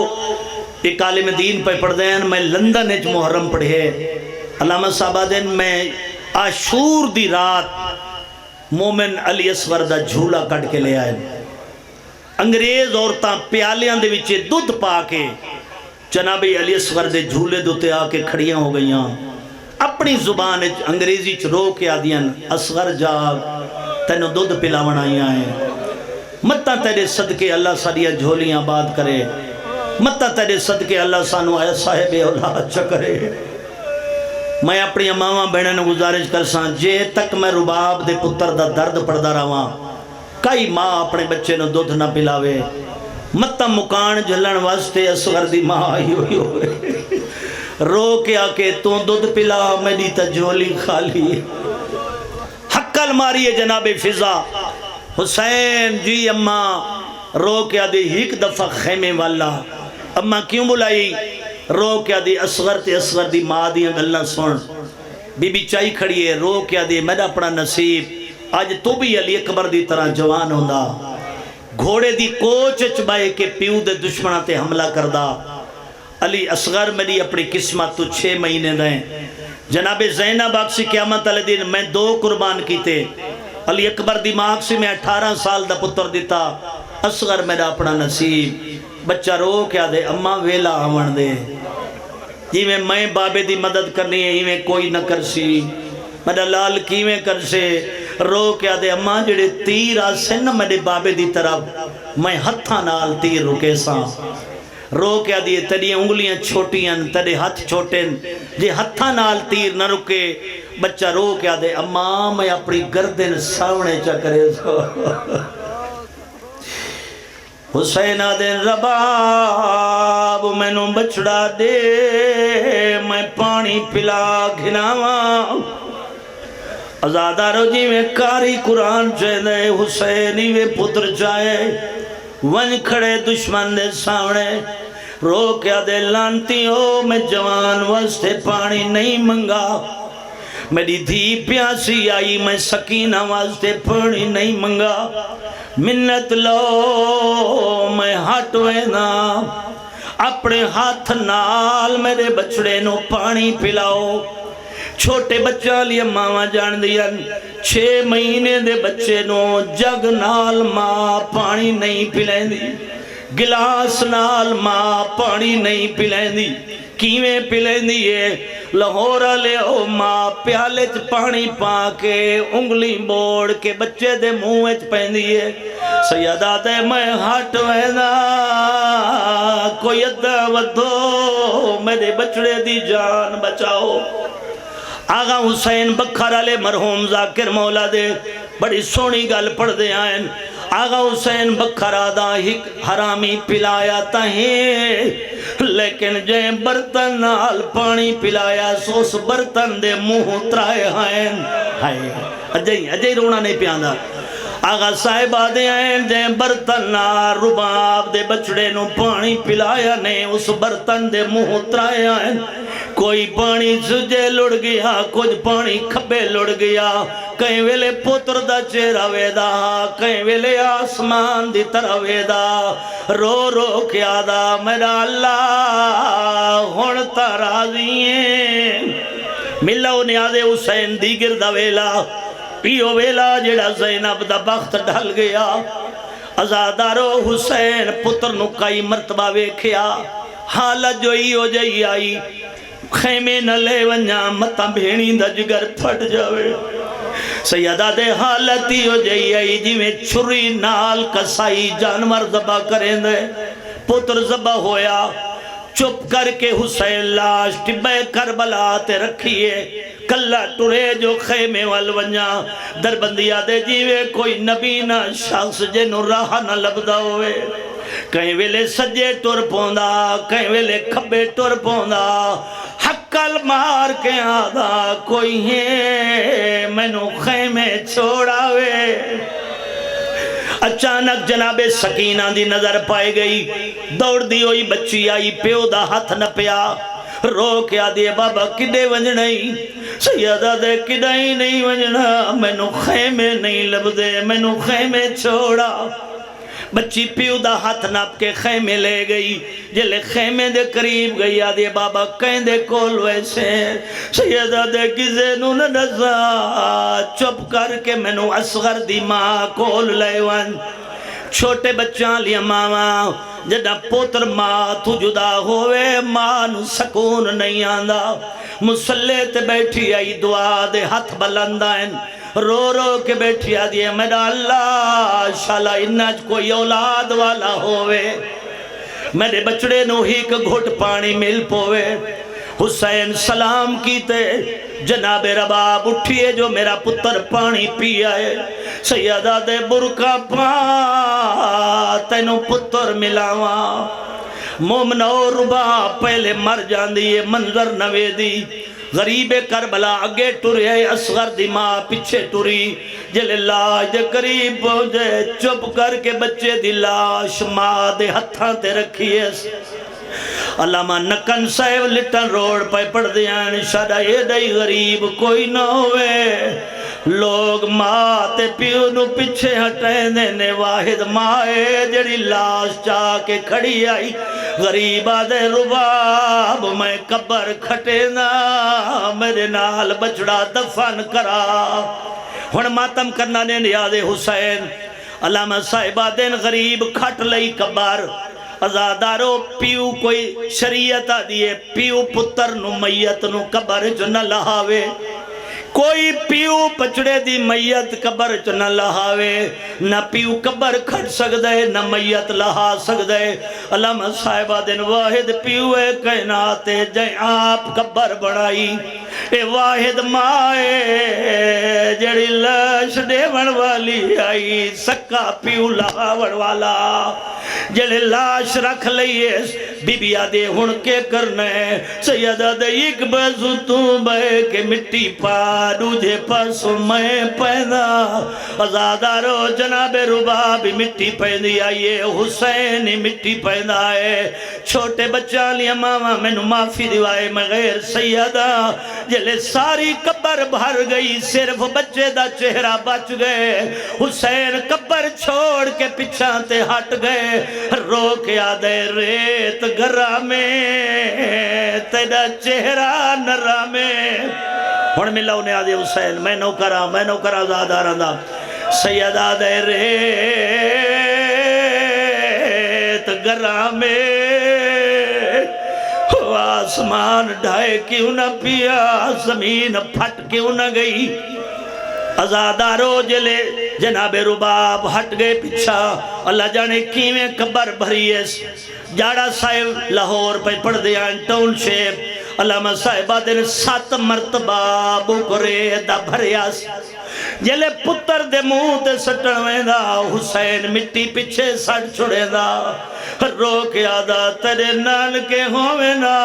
ایک عالم دین پہ پڑھ دیں. میں لندن اچ محرم پڑھے، علامہ صاحبہ دن میں عاشور دی رات مومن علی اصغر دا جھولا کٹ کے لے آئے. انگریز عورتاں پیالیاں دے وچے دودھ پا کے جناب علی اصغر دے جھولے دوتے آ کے کھڑیاں ہو گئیاں. اپنی زبان انگریزی چ رو کے آدیاں اصغر جاگ تینو دودھ پلاون آئیاں ہیں. متا تیرے صدقے اللہ ساریاں جھولیاں آباد کرے، متا تیرے صدقے اللہ سانو اے صاحب اولاد چکرے. میں اپنی اماواں بہنوں گزارش کرساں جے تک میں رباب دے پتر دا درد پڑدا رہواں کئی ماں اپنے بچے نو دودھ نہ پلاوے. متا مکان جھلن واسطے اصغر دی ماں آئی ہوئی ہوئے رو کے آکے تو دودھ پلا میری تا جھولی خالی. حقل ماری ہے جناب فضا حسین جی اماں رو کے آدھی ایک دفعہ خیمے والا اماں کیوں بلائی؟ رو کے آدھی اصغر تے اصغر دی ماں دیاں گلہ سن. بی بی چائی کھڑی ہے رو کے آدھی میرا اپنا نصیب آج تو بھی علی اکبر دی طرح جوان ہوندہ، گھوڑے دی کوچ چبائے کے پیو دے دشمنہ تے حملہ کردہ. علی اصغر میری اپنی قسمت تو 6 مہینے دیں. جناب زینب آکسی قیامت علی دن میں 2 قربان کیتے. علی اکبر دی ماں آکسی میں 18 سال دا پتر دیتا. اصغر میرا اپنا نصیب بچہ رو کیا دے اماں ویلا آون دے جی میں بابے دی مدد کرنی ہے ہی میں کوئی نہ کرسی میرا لال کیویں کرسے. رو کیا دے اماں جڑے تیر آسے نا میرے بابے دی طرف میں ہتھاں نال تیر رکے ساں. رو کیا دے تیری انگلیاں چھوٹیاں تیرے ہاتھ چھوٹے جے ہتھاں نال تیر نہ رکے. بچہ رو کیا دے اماں میں اپنی گردن سامنے چکرے سو. حسین آدھے رباب میں نو بچڑا دے میں پانی پلا گھناواں. ازادارو جی میں کاری قرآن چاہے دے حسینی وے پتر چاہے ون کھڑے دشمن دے سامنے. رو کیا دے لانتی ہو میں جوان واسطے پانی نہیں منگا، میری دھی پیاسی آئی میں سکینہ واسطے پانی نہیں منگا. منت لو میں ہٹوے نا اپنے ہاتھ نال میرے بچڑے نو پانی پلاؤ. چھوٹے بچہ لئے ماما جان دیا 6 مہینے دے بچے نو جگ نال ماں پانی نہیں پلائیں دی، گلاس نال ماں پانی نہیں پلائیں دی. کیویں پلائیں دی ہے لاہورہ لے او ماں پیالے چ پانی پا کے انگلی موڑ کے بچے دے منہ وچ پہندی ہے. سیدہ دے میں ہٹ وینا کوئی ادھا ودھو میرے بچڑے دی جان بچاؤ. آغا حسین بکھر علیہ مرحوم ذاکر مولا دے بڑی سونی گل پڑھ دے آئیں. آغا حسین بکھر آدھا ہک حرامی پلایا تہیں لیکن جائیں برتن نال پانی پلایا سوس برتن دے منہ ترائے ہائیں. اجائی رونا نہیں پیاندہ. آغا صاحب آدھے آئیں جائیں برتن نال رباب دے بچڑے نو پانی پلایا نہیں اس برتن دے منہ ترائے آئیں. کوئی پانی سجے لڑ گیا کچھ پانی کھبے لڑ گیا. کہیں ویلے پتر دا چہرہ ویدا کہیں ویلے آسمان دی طرح ویدا. رو رو کیا دا میرا اللہ ہونتا راضییں. ملہ نیازے حسین دیگر دا ویلا پیو ویلا جڑا زینب دا بخت ڈھل گیا. ازادارو حسین پتر نو کئی مرتبہ ویکھیا حالت جو ہی ہو جائی آئی خیمے نہ لے ونجا متا بھینی دا جگر پھٹ جاوے. سیدہ دے حالتی ہو جائی آئی جی میں چھری نال کسائی جانور ذبح کریں دے پتر ذبح ہویا چپ کر کے حسین لاش ٹبے کربلا تے رکھیے کلہ ٹرے جو خیمے والونجا در بندیا دے جیوے کوئی نبی نہ شخص جنو راہ نہ لبدا ہوئے کہیں ویلے سجے ٹور پوندا کہیں ویلے کھبے ٹور پوندا حقل مار کے آدھا کوئی ہے مینو خیمے چھوڑاوے اچانک جناب سکینہ دی نظر پائے گئی دوڑ دی ہوئی بچی آئی پیو دا ہاتھ نہ پیا رو کے آدھے بابا کڈے ونجنائی سیدہ دے کڈائی نہیں ونجنا مینو خیمے نہیں لب دے مینو خیمے چھوڑا بچی پیو دا ہاتھ ناپ کے خیمے لے گئی جلے خیمے دے قریب گئی آدھے بابا کہیں دے کول ویسے سیدہ دے کسے نو نڈسا چپ کر کے مینو اصغر دی ماں کول لے ون چھوٹے بچاں لیا ماما جدہ پوتر ماں تو جدا ہوئے ماں نو سکون نہیں آندہ مسلح تے بیٹھی آئی دعا دے ہاتھ بلندائن رو رو کے بیٹھی آدھی میرا اللہ شالا انج کوئی اولاد والا ہوئے میرے بچڑے نو ہی کا گھٹ پانی مل پوئے حسین سلام کیتے جناب رباب اٹھئے جو میرا پتر پانی پی آئے سیدہ دے برکا پا تینو پتر ملاواں مومن اور رباب پہلے مر جان دیئے منظر نوے دی غریب کربلا اگے ٹورے اصغر دی ماں پچھے ٹوری جلے لاش دے قریب پہنچے چپ کر کے بچے دی لاش ماں دے ہتھاں تے رکھیے علامہ نکن صاحب لٹن روڈ پہ پڑھ دیاں شادہ یہ دائی غریب کوئی نہ ہوئے لوگ ماں تے پیو نو پچھے ہٹیں دینے واحد مائے جڑی لاش چاہ کے کھڑی آئی غریبہ دے رباب میں قبر کھٹے نا میرے نال بچڑا دفن کرا ہن ماتم کرنا نے نیاد حسین علامہ صاحبہ دین غریب کھٹ لئی قبر ازادارو پیو کوئی شریعت دیئے پیو پتر نو میت نو قبر جو نہ لہاوے کوئی پیو پچڑے دی میت قبر چ نہ لہاوے نہ پیو قبر کھٹ سکدے نہ میت لہا سکدے علامہ صاحبہ دن واحد پیو ہے کائنات جائیں آپ قبر بڑھائی اے واحد مائے جڑی لاش دیون والی آئی سکا پیو لہاون والا جڑے لاش رکھ لئیے بی بی آدھے ہن کے کرنے سیدہ دے ایک بزو تو بے کے مٹی پا دوجھے پاس میں پیدا ازادارو جناب رباب مٹی پیدی آئیے حسین مٹی پیدا ہے چھوٹے بچہ لیا ماما میں نو معافی دیوائے میں غیر سیدہ جلے ساری قبر بھر گئی صرف بچے دا چہرہ بچ گئے حسین قبر چھوڑ کے پچھانتے ہٹ گئے رو کے آدھے ریت گرہ میں تیرا چہرہ نرہ میں ہن ملا انہیں آدھے حسین میں نو کرا زیادہ رہا سیدہ دے ریت گرہ میں آسمان ڈھائے کیوں نہ پیا زمین پھٹ کیوں نہ گئی ازادارو جلے جناب رباب ہٹ گئے پچھا اللہ جانے کیویں قبر بھری ہے جاڑا صاحب لاہور پہ پڑھ دیا ٹاؤن شیپ علامہ صاحبہ دن 7 مرتبہ بکرے دا بھریاس جلے پتر دے منہ تے سٹنویں دا حسین مٹی پچھے سٹ چھڑے دا رو کے آدھا تیرے نال کے ہوئے نا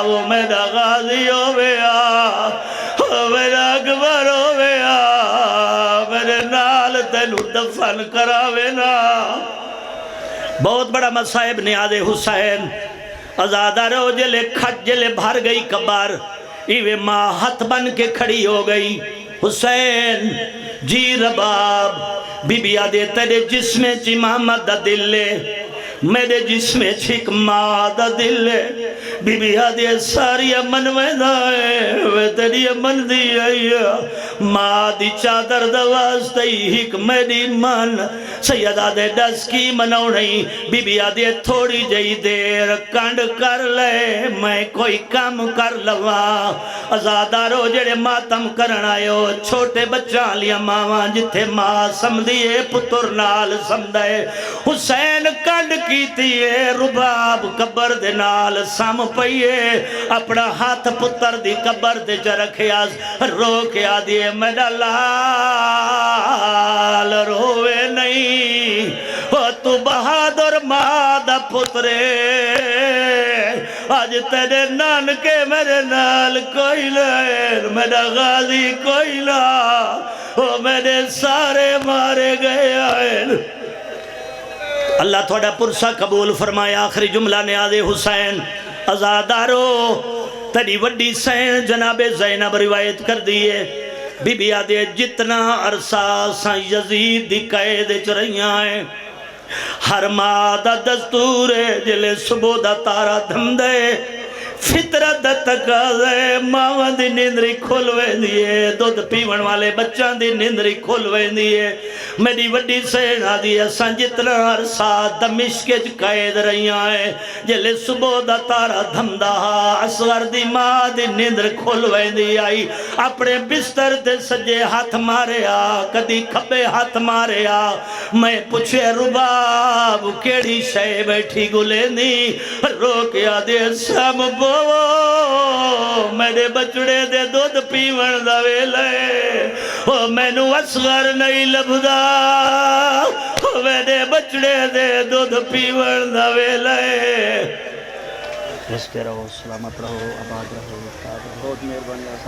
وہ میرا غازی ہوئے میرا اکبر ہوئے میرے نال تینو دفن کراوے نا بہت بڑا مصائب نیاد حسین ازادہ رو جلے کھٹ جلے بھر گئی قبر ایوے ماں ہاتھ بن کے کھڑی ہو گئی حسین جی رباب بی بی آدھے تیرے جسم چی محمد دا دل لے میرے جسم چھک ماں دا دل ہے بی بی آدھے ساری امن ویدہ ہے وے تیری امن دی آئیا ماں دی چادر دواستی ہک میری من سیدہ دے ڈس کی مناؤ نہیں بی بی آدھے تھوڑی جئی دیر کنڈ کر لے میں کوئی کام کر لوا ازادارو جڑے ماتم کرن آئے ہو چھوٹے بچہ لیا ماں جتھے ماں سمدھیے پتر نال سمدھے حسین کنڈ کیتی ہے رباب قبر دے نال سام پئیے اپنا ہاتھ پتر دی قبر دے جا رکھے آز رو کے آدھیے میرا لال روے نہیں تو بہادر مادہ پترے آج تیرے نان کے میرے نال کوئی لائر میرا غازی کوئی لا میرے سارے مارے گئے آئر اللہ تھوڑا پرسا قبول فرمایا آخری جملہ نے آدھے حسین ازادارو تیری وڈی سین جناب زینب روایت کر دیئے بی بی آدھے جتنا عرصہ سائیں یزید دی قید چرائیاں ہیں ہر مادہ دستور ہے جلے صبح دا تارا دھم دے فطرت تقاضے ماں دی نیندری کھولوے دیئے دودھ پیون والے بچان دی نیندری کھولوے دیئے میری وڈی سینا دیئے سان جتنا عرصہ دمشق قید رہیاں ہیں جلے صبح دا تارا دھم دا اصغر دی ماں دی نیندر کھولوے دی آئی اپنے بستر دے سجے ہاتھ مارے آ کدی کھبے ہاتھ مارے آ میں پوچھے رباب کیڑی شے بیٹھی گلے نی رو کے آدھے سام میرے بچڑے دے دودھ پیون دا ویلے میں نو اصغر نہیں لبدا میرے بچڑے دے دودھ پیون دا ویلے رستے رہو سلامت رہو آباد رہو بہت مہربانی